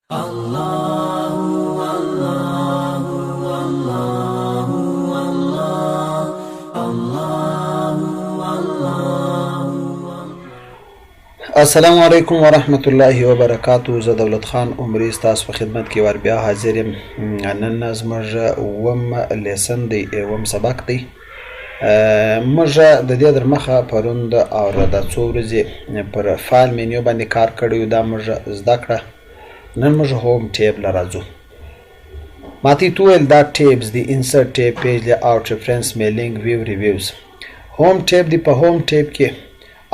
السلام علیکم ورحمت الله وبرکاتو. زه دولت خان عمری ستاسو په خدمت کې ور بیا حاضر یم. نن زموږ اووم لیسن دی، اووم سبق دی. موږ د دې در مخه پرون او د څو ورځې پر فایل مینیو باندې کار کړی، دا موږ زده کړه. نن موږ هوم ټیب له راځو. ماته یې وویل دا ټیبز دي: انسرټ ټیب، پیج لیاوټ، ریفرنس، میلینګ، ویو، ریویوز. هوم ټیب دی. په هوم ټیب کې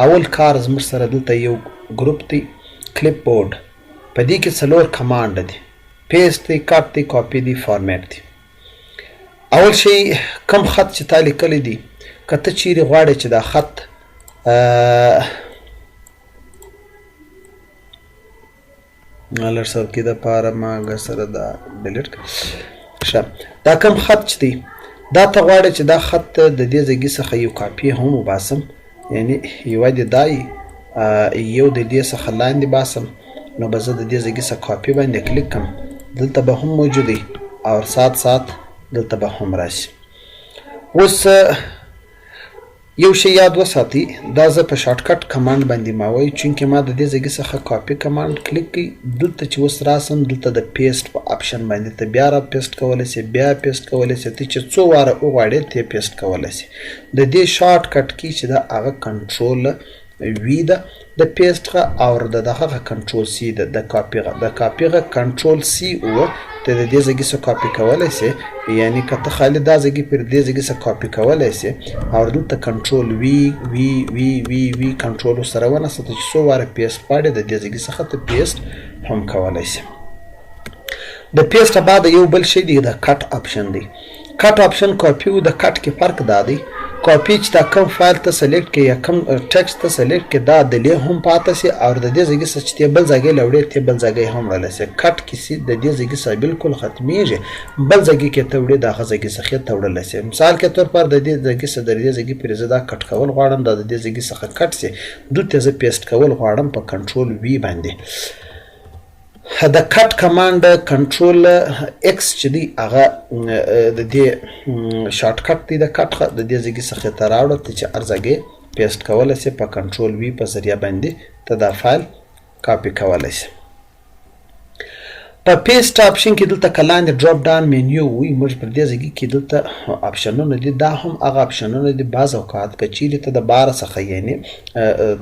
اول کار زموږ سره دلته یو ګروپ دی، کلیپ بورډ. په دې کې څلور کمانډ دي: پیسټ دی، کټ دی، کاپي دی، فارمیټ دی. اول شی کم خط چې تا لیکلی دی، که ته چیرې غواړې چې دا خط لږ څوکۍ دپاره ما سره دا ډیلیټ کړه. دا کم خط چې دی، دا ته غواړې چې دا خط د دې ځایګي څخه یو کاپي هم وباسم، یعنی یوه دې دا یو د دې څخه لاندې باسم، نو به زه د دې ځایګي څخه کاپي باندې کلیک کړم. دلته به هم موجود وي او سات دلته به هم راشي. اوس یو شی یاد وساتئ، دا زه په شارټکټ کمانډ باندې ما وایي، چونکې ما د دې ځایګي څخه کاپي کمانډ کلیک کړي. دلته چې اوس راسم، دلته د پیسټ په آپشن باندې ته بیا را پیسټ کولی سې، بیا پیسټ کولی سې، ته چې څو واره وغواړې ته یې پیسټ کولی سې. د دې شارټکټ کې چې ده هغه کنټرول وي ده د پیسټ غه، او د دغه کنټرول سی ده د کاپي غه. د کاپي غه کنټرول سی و ته د دې ځایګي څخه کاپي کولی سې، یعنی که ته خالي دا ځایګي پر دې ځایګي څخه کاپي کولی سې، او دلته کنټرول وي کنټرول ورسره ونیسه، چې څو واره پیسټ غواړې د دې ځایګي څخه ته پیسټ هم کولی سې. د پیسټ بعد یو بل شی دی، د کټ آپشن دی. کټ آپشن کاپي او د کټ کې فرق دا دی: کاپي چې دا کم فایل ته سلیکټ کړې یا کم ټکسټ ته سلیکټ کړې، دا د دې هم پاته سي، او د دې ځایګي څخه چې ته بل ځایګی له وړې ته بل ځایګی هم وړلی سې. کټ کې سي د دې ځایګي څخه بالکل ختمیږي، بل ځایګي کې ته وړې د هغه ځایګي څخه ته وړلی سې. مثال کې طور پر د دې ځایګي څخه د دې ځایګي پرې زه دا کټ کول غواړم، دا د دې ځایګي څخه کټ سي، دلته زه پیسټ کول غواړم په کنټرول وي باندې. د کټ کمانډ کنټرول ایکس چې دی هغه د دې شارټکټ دی د کټ، د دې ځایګي څخه ته راوړه، ته چې هر ځایګی پیسټ کولی سې، په کنټرول وي په ذریعه باندې ته دا فایل کاپي کولی سې. په پیسټ آپشن کې دلته که لاندې ډراپ ډاون مینیو وي، موږ پر دې ځایګي کې دلته آپشنونه دي، دا هم هغه آپشنونه دي. بعض اوقات که چیرې ته د باره څخه یعنې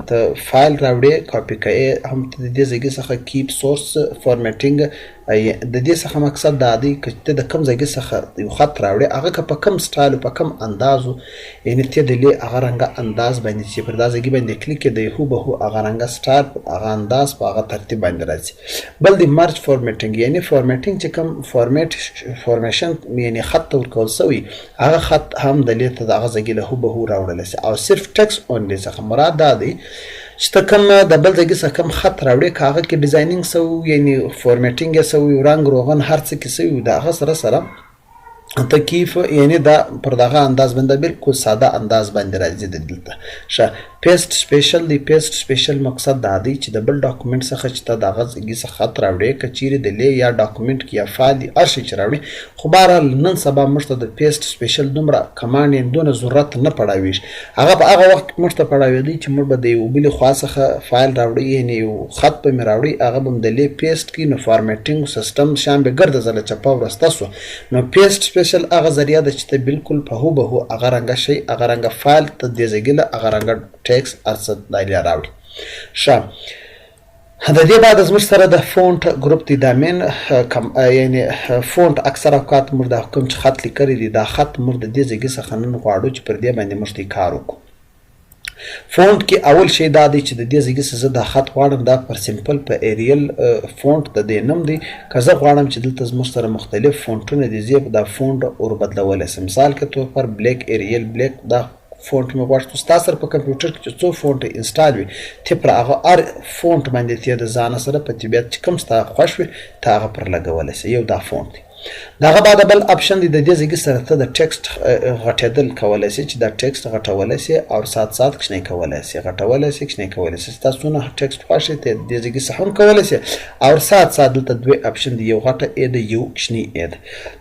ته فایل راوړې کاپي کوې، هم ته د دې ځایګي څخه کیپ سورس فارمیټینګ، د دې څخه مقصد دا دی که ته د کم ځایګي څخه یو خط راوړې، هغه که په کم سټایل په کم اندازو، یعنې ته د لې هغه رنګه انداز باندې چې پر دا ځایګي باندې کلیک کړې، د هوبهو هغه رنګه سټایل، هغه انداز په هغه ترتیب باندې راځي. بل د مرج فارمیټینګ، یعنې فارمیټینګ چې کوم فارمیشن یعنې خط ته ورکول سوی، هغه خط هم د لې ته د هغه ځایګي له هوبهو راوړلی سي. او صرف ټکسټ اونلی څخه مراد دا دی چې ته کوم د بل ځایګي څخه کوم خط راوړې، که هغه کې ډیزاینینګ سوی، یعنې فارمیټینګ یې سوی، رنګ روغن هر څه کې سوي، د هغه سره تکیف، یعنی دا پر دغه انداز باندې بالکل ساده انداز باندې راځي. د دلته پیسټ سپیشل دی. پیسټ سپیشل مقصد دا دی چې د بل ډاکومنټ څخه چې ته د هغه ځایګي څخه خط راوړې، که چیرې د لې یا ډاکومنټ کې یا فایل دی هر شی چې راوړې، خو بهرحال نن سبا موږ ته د پیسټ سپیشل دومره کمانډ یې دونه ضرورت نه پړاویږي. هغه په هغه وخت موږ ته پړاوېدی چې موږ به د یو بلې خوا څخه فایل راوړی، یعنې یو خط به مې راوړی، هغه به م د لې پیسټ کړي، نو فارمیټینګ سیسټم شیان به ګرده ځله چپه ورسته سو. نو پیسټ سپیشل هغه ذریعه ده چې ته بالکل په هوبهو هغه رنګه شی، هغه رنګه فایل ته دې ځایګي له هغه رنګه ټکسټ هر څه دایله راوړي. د دې بعد زموږ سره د فونټ ګروپ دی. دا مین یعنې فونټ اکثر اوقات موږ دا کوم چې خط لیکلی دی، دا خط موږ د دې ځایګي څخه نن غواړو چې پر دې باندې موږ ته کار وکړو. فونټ کې اول شی دا دی چې د دې ځایګي څخه زه دا خط غواړم، دا پر سمپل په ایریل فونټ د دې نوم دی. که زه غواړم چې دلته زموږ سره مختلف فونټونه دي، زه دا فونټ ور بدلولی سم. مثال کې طور پر بلیک، ایریل بلیک، دا فونټ مې غواړم. ستا سره په کمپیوټر کې چې څو فونټ انسټال وي، ته پر هغه هر فونټ باندې ته د ځانه سره په طبیعت چې کوم ستا خوښ وي ته هغه پر لګولی سې. یو دا فونټ دی. دغه بعد بل اپشن دی د دې ځای سره ته د ټیکسټ غټېدل کولای شي چې دا ټیکسټ غټولای شي او سات کښنی کولای شي غټولای شي کښنی کولای شي تاسو نه ټیکسټ خوښی ته د دې ځای سره هم کولای شي او سات دلته دوه اپشن دی یو غټه ا د یو کښنی ا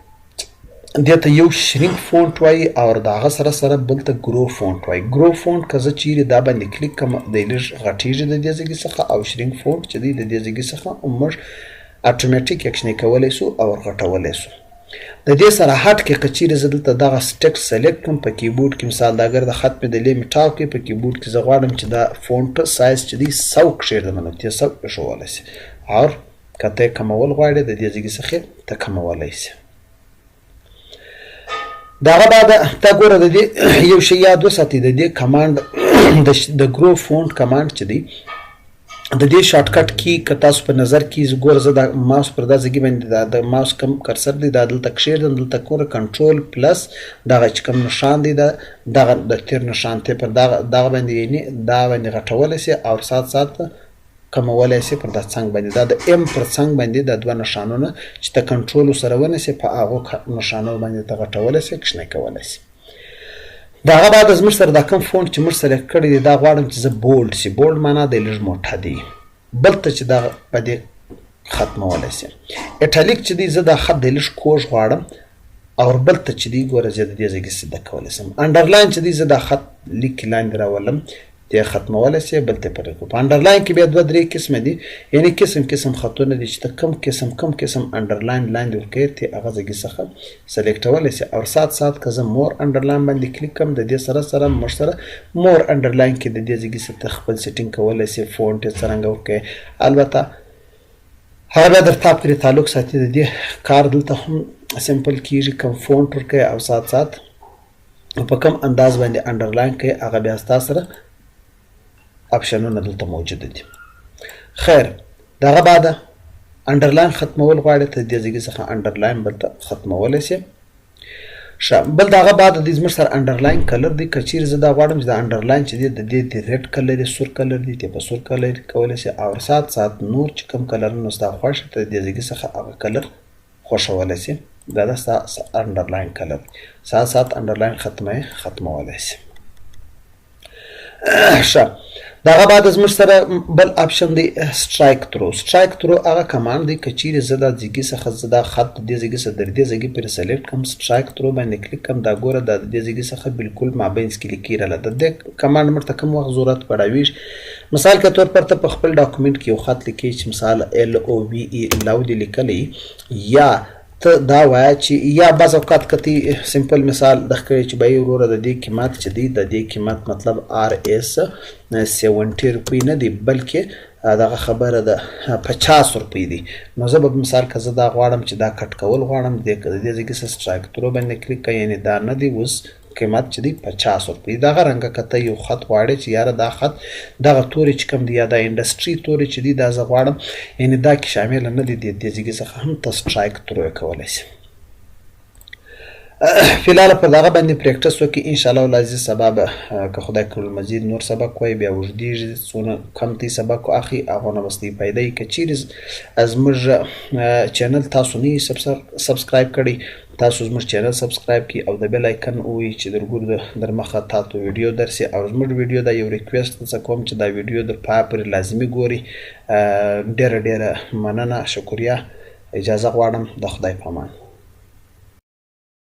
دته یو شرینک فونټ وای او دغه سره بل ته ګرو فونټ وای ګرو فونټ کزه چیرې دا باندې کلیک کوم د لږ غټیږي د دې ځای څخه او شرینک فونټ چې دی د دې ځای څخه عمر اتوماتیک اکشن کولای شو او غټولای شو د دې سره هټ کې کچیر زدلته دغه ټیکسټ سلیکټ کوم په کیبورډ کې مثال دا اگر د خط په دلې میټاو کې په کیبورډ کې زه غواړم چې دا فونټ سایز چې دی 100 کښیردم نو 300 شوولای شي او کته کمول غواړي د دې ځای څخه ته کمولای شي دغه بعد تا ګوره د دې یو شی یاد وساتئ د دې کمانډ د ګرو فونټ کمانډ چې دی د دې شارټ کټ کی که تاسو په نظر کې ګوره زه د ماوس پر دا ځای باندې د ماوس کم کرسر دی دا دلته کښیږدم دلته ګوره کنټرول پلس دغه چې کوم نشان دی دغه د تیر نشان ته پر دغه باندې یعنی دا باندې غټولی شي او سات کمولی شي پر دا څنګ باندې دا د ام پر څنګ باندې دا دوه نشانونه چې ته کنټرول سره ونیسې په هغو نشانو باندې ته غټولی شي کښنی کولی شي دغه بعد زموږ سره دا کوم فونټ چې موږ سلیکټ کړی دی دا غواړم چې زه بولډ شي بولډ معنا دی لږ موټه دی بل ته چې دا په دې ختمولی شي اټالیک چې دی زه دا خط دی لږ کوږ غواړم او بل ته چې دی ګوره زه د دې ځای کې سیده کولی شم انډرلاین چې دی زه دا خط لیک لاندې راولم ته ختمولی شي بل ته پرې په انډرلاین کې بیا دوه درې قسمه دي یعنی قسم خطونه دي چې ته کم قسم انډرلاین لاندې ورکوې ته هغه ځای څخه سلیکټولی شي او سات که زه مور انډرلاین باندې کلیک کوم د دې سره موږ سره مور انډرلاین کې د دې ځای څخه ته خپل سیټینګ کولی شي فونټ یې څرنګه ورکوې البته هغه بیا درته پرې تعلق ساتي د دې کار دلته هم سمپل کېږي کوم فونټ ورکوې او سات په کوم انداز باندې انډرلاین کوي هغه بیا ستا سره اپشنونه دلته موجود دي خیر دغه بعد انډرلاین ختمول غواړي ته د دې څخه انډرلاین بل ته ختمولی شي بل دغه بعد د زموږ سره انډرلاین کلر دی که چیرې زه دا غواړم چې د انډرلاین چې دی د دې د ریډ کلر دی سور کلر دی ته په سور کلر کولی شي او سات نور چې کوم کلرونه ستا خوښ ته د دې څخه هغه کلر خوښولی شي دا د ستا انډرلاین کلر سات انډرلاین ختمولی شي ښه دغه بعد زموږ سره بل اپشن دی سټرایک ترو هغه کمانډ دی که چیرې زه دا ځای څخه زه دا خط د دې ځای څخه در دې ځای پورې سلیکټ کوم سټرایک ترو باندې کلیک کوم دا ګوره دا د دې ځای څخه بالکل مابینځ کې لیکي راله د دې کمانډ موږ ته کوم وخت ضرورت پړاویږي مثال کے طور پر ته په خپل ډاکومنټ کې یو خط لیکي چې مثال LOVE لو دی لیکلی یا ته دا وایه چې یا بعض اوقات کتی سمپل مثال د ښکړی چې بای وروره د دې قیمت چې دی د دې قیمت مطلب RS 70 روپۍ نه دی بلکې دغه خبره ده 50 روپۍ دی نو زه به مثال که زه دا غواړم چې دا کټ کول غواړم د دې ځای کې سټرایک ترو باندې کلیک کوئ یعنې دا نه دی اوس قیمت چې دی 50 روپۍ دغه رنګه که ته یو خط غواړې چې یاره دا خط دغه تورې چې کوم دی یا دا انډسټري تورې چې دی دا زه غواړم یعنې دا کې شامله نه دی د دې ځای څخه هم ته سټرایک ترو کولی شي فی الحال پر دغه باندې پریکټس وکړئ انشاءالله العزیز سبا به که خدای کړل مزید نور سبق وایي بیا اوږدېږي څونه کم تی سبق اخلي هغو نه به استفاده وي که چیرې زموږ چینل تاسو نه یې سبسکرایب کړی تاسو زموږ چینل سبسکرایب کړئ او د بیل آیکن ووایئ چې درګور در مخه تاسو ویډیو درسي او زموږ ویډیو دا یو ریکویسټ درڅه کوم چې دا ویډیو در پای پورې لازمي ګورئ ډېره مننه شکریه اجازه غواړم د خدای په امان